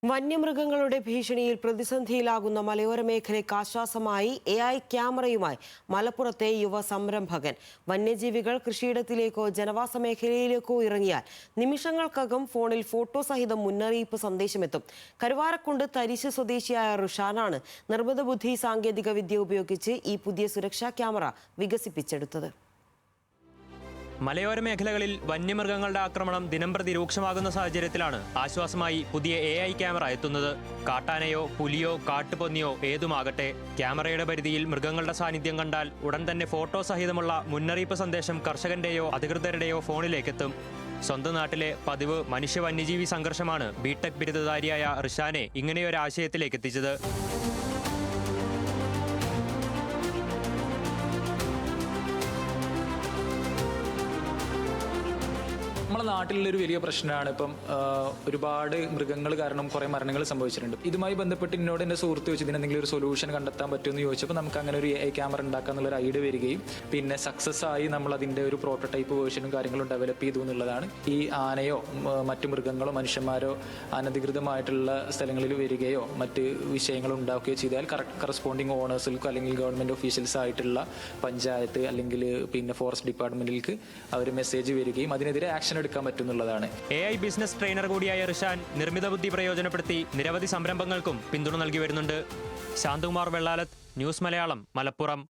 വന്യമൃഗങ്ങളുടെ ഭീഷണിയിൽ പ്രതിസന്ധിയിലാകുന്ന മലയോര മേഖലയ്ക്ക് ആശ്വാസമായി AI ക്യാമറയുമായി മലപ്പുറത്തെ യുവ സംരംഭകൻ. വന്യജീവികൾ കൃഷിയിടത്തിലേക്കോ ജനവാസ മേഖലയിലേക്കോ ഇറങ്ങിയാൽ നിമിഷങ്ങൾക്കകം ഫോണിൽ ഫോട്ടോ സഹിതം മുന്നറിയിപ്പ് സന്ദേശമെത്തും. കരുവാരക്കുണ്ട് തരിശ് സ്വദേശിയായ റുഷാനാണ് നിർമ്മിത ബുദ്ധി സാങ്കേതിക വിദ്യ ഉപയോഗിച്ച് ഈ പുതിയ സുരക്ഷാ ക്യാമറ വികസിപ്പിച്ചെടുത്തത്. മലയോര മേഖലകളിൽ വന്യമൃഗങ്ങളുടെ ആക്രമണം ദിനംപ്രതി രൂക്ഷമാകുന്ന സാഹചര്യത്തിലാണ് ആശ്വാസമായി പുതിയ AI ക്യാമറ എത്തുന്നത്. കാട്ടാനയോ പുലിയോ കാട്ടുപന്നിയോ ഏതുമാകട്ടെ, ക്യാമറയുടെ പരിധിയിൽ മൃഗങ്ങളുടെ സാന്നിധ്യം കണ്ടാൽ ഉടൻ തന്നെ ഫോട്ടോ സഹിതമുള്ള മുന്നറിയിപ്പ് സന്ദേശം കർഷകന്റെയോ അധികൃതരുടെയോ ഫോണിലേക്കെത്തും. സ്വന്തം നാട്ടിലെ പതിവ് മനുഷ്യ വന്യജീവി സംഘർഷമാണ് ബിടെക് ബിരുദധാരിയായ റുഷാനെ ഇങ്ങനെയൊരു ആശയത്തിലേക്ക് എത്തിച്ചത്. നമ്മുടെ നാട്ടിലുള്ളൊരു വലിയ പ്രശ്നമാണ് ഇപ്പം ഒരുപാട് മൃഗങ്ങൾ കാരണം കുറേ മരണങ്ങൾ സംഭവിച്ചിട്ടുണ്ട്. ഇതുമായി ബന്ധപ്പെട്ട് എന്നോട് എൻ്റെ സുഹൃത്ത് ചോദിച്ചു ഇതിനെന്തെങ്കിലും ഒരു സൊല്യൂഷൻ കണ്ടെത്താൻ പറ്റുമെന്ന് ചോദിച്ചപ്പോൾ നമുക്ക് അങ്ങനെ ഒരു AI ക്യാമറ ഉണ്ടാക്കുക എന്നുള്ളൊരു ഐഡിയ വരികയും പിന്നെ സക്സസ് ആയി നമ്മൾ അതിൻ്റെ ഒരു പ്രോട്ടോടൈപ്പ് വേർഷനും കാര്യങ്ങളും ഡെവലപ്പ് ചെയ്തു എന്നുള്ളതാണ്. ഈ ആനയോ മറ്റു മൃഗങ്ങളോ മനുഷ്യന്മാരോ അനധികൃതമായിട്ടുള്ള സ്ഥലങ്ങളിൽ വരികയോ മറ്റ് വിഷയങ്ങൾ ഉണ്ടാക്കുകയോ ചെയ്താൽ കറസ്പോണ്ടിങ് ഓണേഴ്സിൽക്കോ അല്ലെങ്കിൽ ഗവൺമെൻറ് ഓഫീഷ്യൽസ് ആയിട്ടുള്ള പഞ്ചായത്ത് അല്ലെങ്കിൽ പിന്നെ ഫോറസ്റ്റ് ഡിപ്പാർട്ട്മെന്റിലേക്ക് അവർ മെസ്സേജ് വരികയും അതിനെതിരെ ആക്ഷൻ എടുക്കാൻ പറ്റുന്നുള്ളതാണ്. AI ബിസിനസ് ട്രെയിനർ കൂടിയായ റുഷാൻ നിർമ്മിത ബുദ്ധി പ്രയോജനപ്പെടുത്തി നിരവധി സംരംഭങ്ങൾക്കും പിന്തുണ നൽകി വരുന്നുണ്ട്. ശാന്തകുമാർ വെള്ളാലത്ത്, ന്യൂസ് മലയാളം, മലപ്പുറം.